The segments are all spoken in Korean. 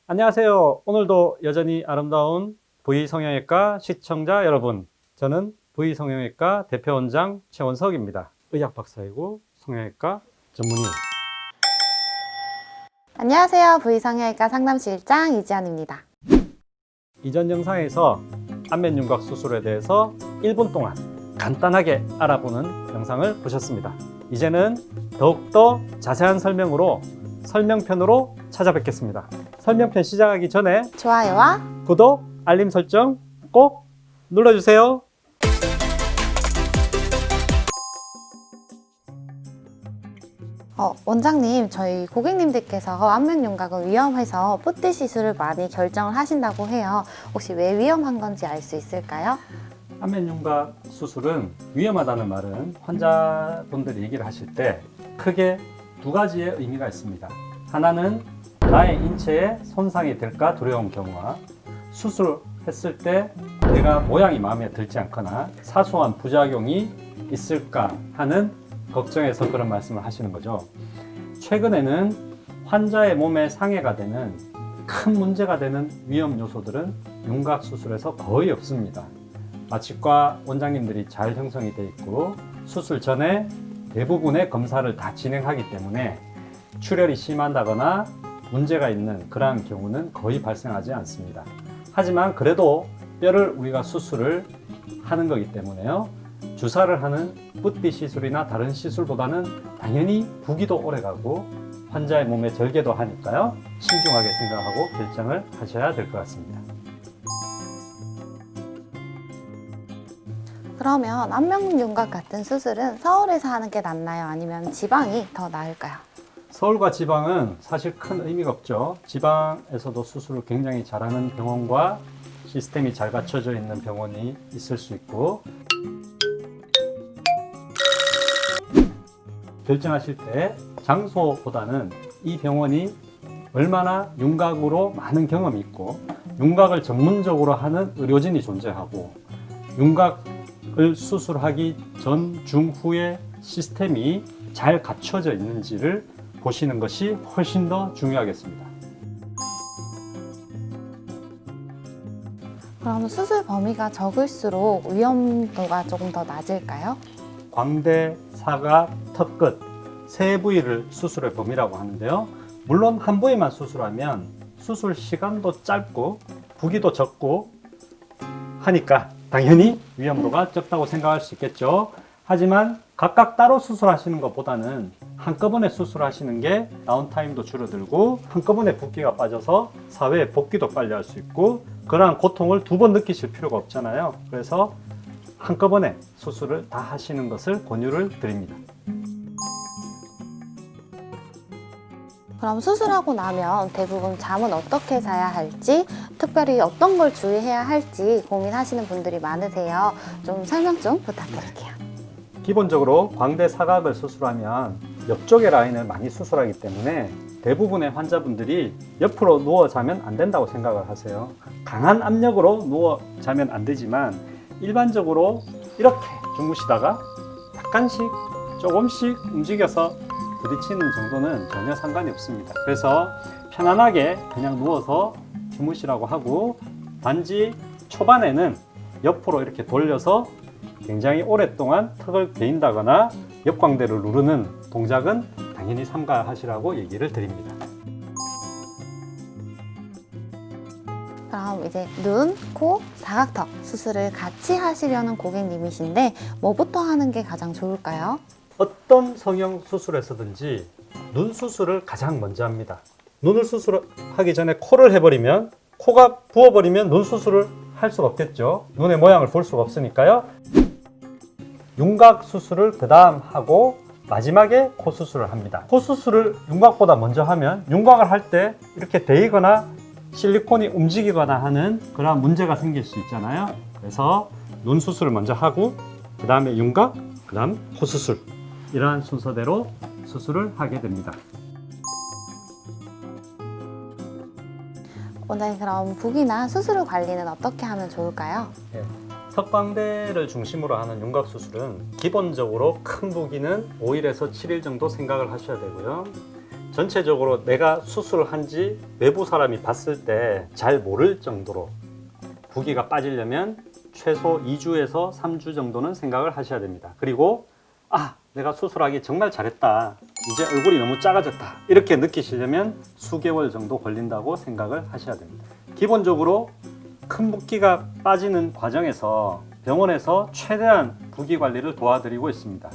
안녕하세요. 오늘도 여전히 아름다운 V성형외과 시청자 여러분, 저는 V성형외과 대표원장 최원석입니다. 의학 박사이고 성형외과 전문의. 안녕하세요. V성형외과 상담실장 이지연입니다. 이전 영상에서 안면윤곽 수술에 대해서 1분 동안 간단하게 알아보는 영상을 보셨습니다. 이제는 더욱더 자세한 설명으로 설명편으로 찾아뵙겠습니다. 설명편 시작하기 전에 좋아요와 구독, 알림 설정 꼭 눌러주세요. 원장님, 저희 고객님들께서 안면윤곽은 위험해서 뿌띠 시술을 많이 결정을 하신다고 해요. 혹시 왜 위험한 건지 알 수 있을까요? 안면윤곽 수술은 위험하다는 말은 환자분들이 얘기를 하실 때 크게 두 가지의 의미가 있습니다. 하나는 나의 인체에 손상이 될까 두려운 경우와 수술했을 때 내가 모양이 마음에 들지 않거나 사소한 부작용이 있을까 하는 걱정해서 그런 말씀을 하시는 거죠. 최근에는 환자의 몸에 상해가 되는 큰 문제가 되는 위험 요소들은 윤곽 수술에서 거의 없습니다. 마취과 원장님들이 잘 형성이 되어 있고 수술 전에 대부분의 검사를 다 진행하기 때문에 출혈이 심하다거나 문제가 있는 그러한 경우는 거의 발생하지 않습니다. 하지만 그래도 뼈를 우리가 수술을 하는 거기 때문에요. 주사를 하는 뿌띠 시술이나 다른 시술보다는 당연히 부기도 오래가고 환자의 몸에 절개도 하니까요. 신중하게 생각하고 결정을 하셔야 될 것 같습니다. 그러면 안면윤곽 같은 수술은 서울에서 하는 게 낫나요? 아니면 지방이 더 나을까요? 서울과 지방은 사실 큰 의미가 없죠. 지방에서도 수술을 굉장히 잘하는 병원과 시스템이 잘 갖춰져 있는 병원이 있을 수 있고, 결정하실 때 장소보다는 이 병원이 얼마나 윤곽으로 많은 경험이 있고 윤곽을 전문적으로 하는 의료진이 존재하고 윤곽을 수술하기 전, 중, 후에 시스템이 잘 갖춰져 있는지를 보시는 것이 훨씬 더 중요하겠습니다. 그럼 수술 범위가 적을수록 위험도가 조금 더 낮을까요? 광대, 사각, 턱끝 세 부위를 수술의 범위라고 하는데요. 물론 한 부위만 수술하면 수술 시간도 짧고 부기도 적고 하니까 당연히 위험도가 적다고 생각할 수 있겠죠. 하지만 각각 따로 수술하시는 것보다는 한꺼번에 수술하시는 게 다운타임도 줄어들고 한꺼번에 붓기가 빠져서 사회에 복귀도 빨리 할 수 있고 그러한 고통을 두 번 느끼실 필요가 없잖아요. 그래서 한꺼번에 수술을 다 하시는 것을 권유를 드립니다. 그럼 수술하고 나면 대부분 잠은 어떻게 자야 할지, 특별히 어떤 걸 주의해야 할지 고민하시는 분들이 많으세요. 좀 설명 좀 부탁드릴게요. 기본적으로 광대 사각을 수술하면 옆쪽의 라인을 많이 수술하기 때문에 대부분의 환자분들이 옆으로 누워 자면 안 된다고 생각을 하세요. 강한 압력으로 누워 자면 안 되지만 일반적으로 이렇게 주무시다가 약간씩 조금씩 움직여서 부딪히는 정도는 전혀 상관이 없습니다. 그래서 편안하게 그냥 누워서 주무시라고 하고 단지 초반에는 옆으로 이렇게 돌려서 굉장히 오랫동안 턱을 베인다거나 옆광대를 누르는 동작은 당연히 삼가하시라고 얘기를 드립니다. 그럼 이제 눈, 코, 사각턱 수술을 같이 하시려는 고객님이신데 뭐부터 하는 게 가장 좋을까요? 어떤 성형 수술에서든지 눈 수술을 가장 먼저 합니다. 눈을 수술하기 전에 코를 해버리면 코가 부어버리면 눈 수술을 할 수가 없겠죠. 눈의 모양을 볼 수가 없으니까요. 윤곽 수술을 그 다음 하고 마지막에 코 수술을 합니다. 코 수술을 윤곽보다 먼저 하면 윤곽을 할 때 이렇게 데이거나 실리콘이 움직이거나 하는 그런 문제가 생길 수 있잖아요. 그래서 눈 수술을 먼저 하고 그 다음에 윤곽, 그 다음 코 수술, 이러한 순서대로 수술을 하게 됩니다. 원장님, 그럼 부기나 수술 후 관리는 어떻게 하면 좋을까요? 턱광대를 중심으로 하는 윤곽 수술은 기본적으로 큰 부기는 5일에서 7일 정도 생각을 하셔야 되고요. 전체적으로 내가 수술을 한지 외부 사람이 봤을 때 잘 모를 정도로 부기가 빠지려면 최소 2주에서 3주 정도는 생각을 하셔야 됩니다. 그리고 내가 수술하기 정말 잘했다. 이제 얼굴이 너무 작아졌다. 이렇게 느끼시려면 수개월 정도 걸린다고 생각을 하셔야 됩니다. 기본적으로 큰 붓기가 빠지는 과정에서 병원에서 최대한 부기 관리를 도와드리고 있습니다.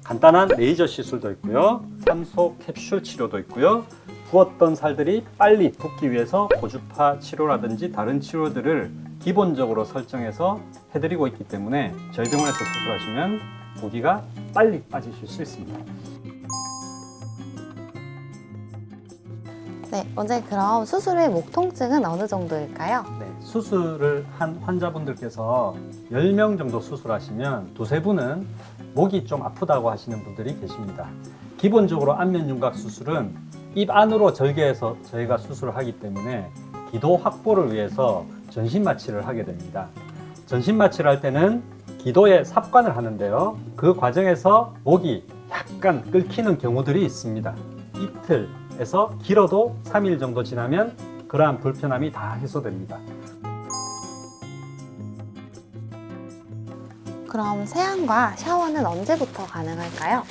간단한 레이저 시술도 있고요. 산소 캡슐 치료도 있고요. 부었던 살들이 빨리 붓기 위해서 고주파 치료라든지 다른 치료들을 기본적으로 설정해서 해드리고 있기 때문에 저희 병원에서 수술하시면 부기가 빨리 빠지실 수 있습니다. 네, 원장님 그럼 수술 후의 목 통증은 어느 정도일까요? 네, 수술을 한 환자분들께서 10명 정도 수술하시면 두세 분은 목이 좀 아프다고 하시는 분들이 계십니다. 기본적으로 안면윤곽 수술은 입 안으로 절개해서 저희가 수술을 하기 때문에 기도 확보를 위해서 전신 마취를 하게 됩니다. 전신 마취를 할 때는 기도에 삽관을 하는데요. 그 과정에서 목이 약간 끓기는 경우들이 있습니다. 이틀에서 길어도 3일 정도 지나면 그러한 불편함이 다 해소됩니다. 그럼 세안과 샤워는 언제부터 가능할까요?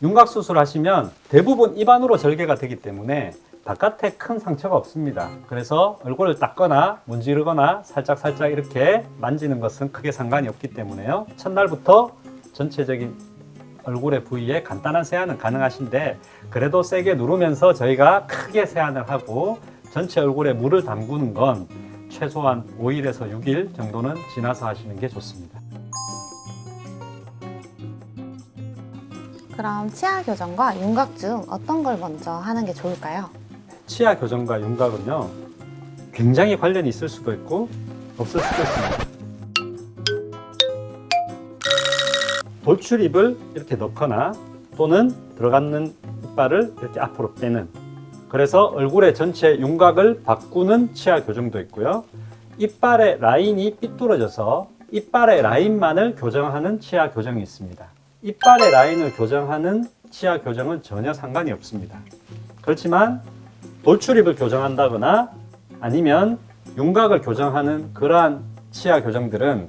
윤곽 수술하시면 대부분 입 안으로 절개가 되기 때문에 바깥에 큰 상처가 없습니다. 그래서 얼굴을 닦거나 문지르거나 살짝 이렇게 만지는 것은 크게 상관이 없기 때문에요. 첫날부터 전체적인 얼굴의 부위에 간단한 세안은 가능하신데 그래도 세게 누르면서 저희가 크게 세안을 하고 전체 얼굴에 물을 담그는 건 최소한 5일에서 6일 정도는 지나서 하시는 게 좋습니다. 그럼 치아 교정과 윤곽 중 어떤 걸 먼저 하는 게 좋을까요? 치아 교정과 윤곽은요, 굉장히 관련이 있을 수도 있고 없을 수도 있습니다. 돌출입을 이렇게 넣거나 또는 들어가는 이빨을 이렇게 앞으로 빼는, 그래서 얼굴의 전체 윤곽을 바꾸는 치아 교정도 있고요. 이빨의 라인이 삐뚤어져서 이빨의 라인만을 교정하는 치아 교정이 있습니다. 이빨의 라인을 교정하는 치아 교정은 전혀 상관이 없습니다. 그렇지만 돌출입을 교정한다거나 아니면 윤곽을 교정하는 그러한 치아 교정들은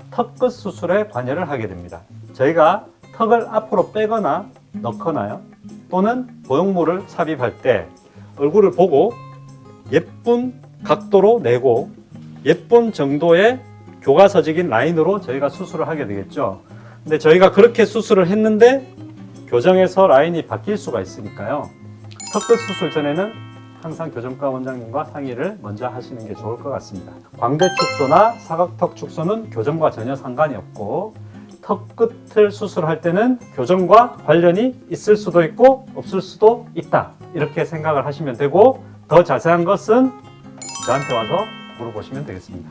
턱끝 수술에 관여를 하게 됩니다. 저희가 턱을 앞으로 빼거나 넣거나요, 또는 보형물을 삽입할 때 얼굴을 보고 예쁜 각도로 내고 예쁜 정도의 교과서적인 라인으로 저희가 수술을 하게 되겠죠. 근데 저희가 그렇게 수술을 했는데 교정에서 라인이 바뀔 수가 있으니까요. 턱끝 수술 전에는 항상 교정과 원장님과 상의를 먼저 하시는 게 좋을 것 같습니다. 광대 축소나 사각턱 축소는 교정과 전혀 상관이 없고 턱끝을 수술할 때는 교정과 관련이 있을 수도 있고 없을 수도 있다, 이렇게 생각을 하시면 되고 더 자세한 것은 저한테 와서 물어보시면 되겠습니다.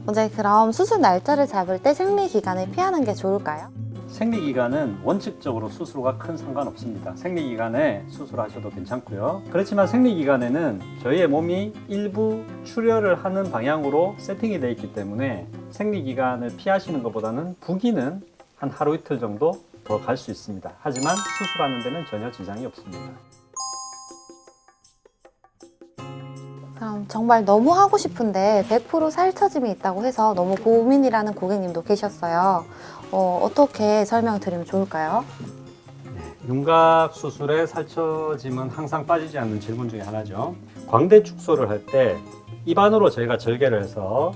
원장님 그럼 수술 날짜를 잡을 때 생리 기간을 피하는 게 좋을까요? 생리기간은 원칙적으로 수술과 큰 상관없습니다. 생리기간에 수술하셔도 괜찮고요. 그렇지만 생리기간에는 저희의 몸이 일부 출혈을 하는 방향으로 세팅이 되어 있기 때문에 생리기간을 피하시는 것보다는 부기는 한 하루 이틀 정도 더 갈 수 있습니다. 하지만 수술하는 데는 전혀 지장이 없습니다. 그럼 정말 너무 하고 싶은데 100% 살처짐이 있다고 해서 너무 고민이라는 고객님도 계셨어요. 어떻게 설명드리면 좋을까요? 윤곽 수술의 살처짐은 항상 빠지지 않는 질문 중에 하나죠. 광대 축소를 할 때 입 안으로 저희가 절개를 해서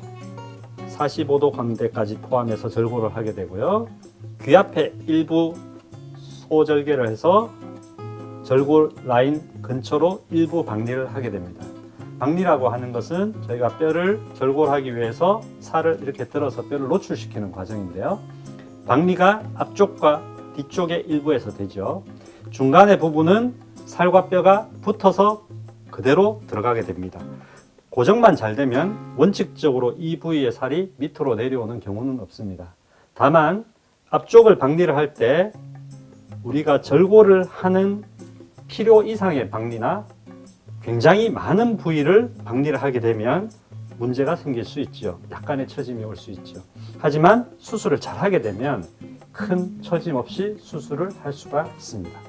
45도 광대까지 포함해서 절골을 하게 되고요. 귀 앞에 일부 소절개를 해서 절골 라인 근처로 일부 박리를 하게 됩니다. 박리라고 하는 것은 저희가 뼈를 절골하기 위해서 살을 이렇게 들어서 뼈를 노출시키는 과정인데요. 박리가 앞쪽과 뒤쪽의 일부에서 되죠. 중간의 부분은 살과 뼈가 붙어서 그대로 들어가게 됩니다. 고정만 잘 되면 원칙적으로 이 부위의 살이 밑으로 내려오는 경우는 없습니다. 다만 앞쪽을 박리를 할 때 우리가 절골을 하는 필요 이상의 박리나 굉장히 많은 부위를 박리를 하게 되면 문제가 생길 수 있죠. 약간의 처짐이 올 수 있죠. 하지만 수술을 잘 하게 되면 큰 처짐 없이 수술을 할 수가 있습니다.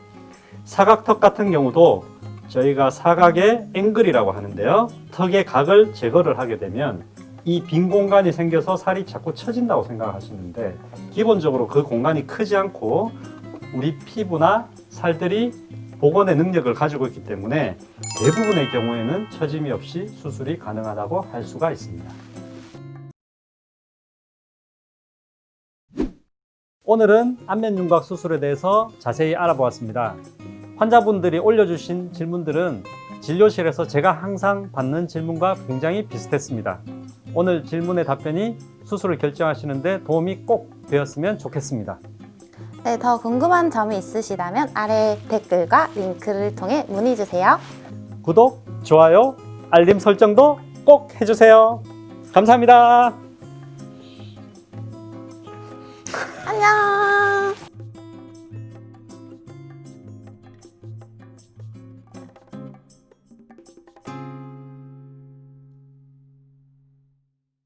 사각턱 같은 경우도 저희가 사각의 앵글이라고 하는데요. 턱의 각을 제거를 하게 되면 이 빈 공간이 생겨서 살이 자꾸 처진다고 생각하시는데 기본적으로 그 공간이 크지 않고 우리 피부나 살들이 복원의 능력을 가지고 있기 때문에 대부분의 경우에는 처짐이 없이 수술이 가능하다고 할 수가 있습니다. 오늘은 안면윤곽 수술에 대해서 자세히 알아보았습니다. 환자분들이 올려주신 질문들은 진료실에서 제가 항상 받는 질문과 굉장히 비슷했습니다. 오늘 질문의 답변이 수술을 결정하시는데 도움이 꼭 되었으면 좋겠습니다. 네, 더 궁금한 점이 있으시다면 아래 댓글과 링크를 통해 문의 주세요. 구독, 좋아요, 알림 설정도 꼭 해주세요. 감사합니다.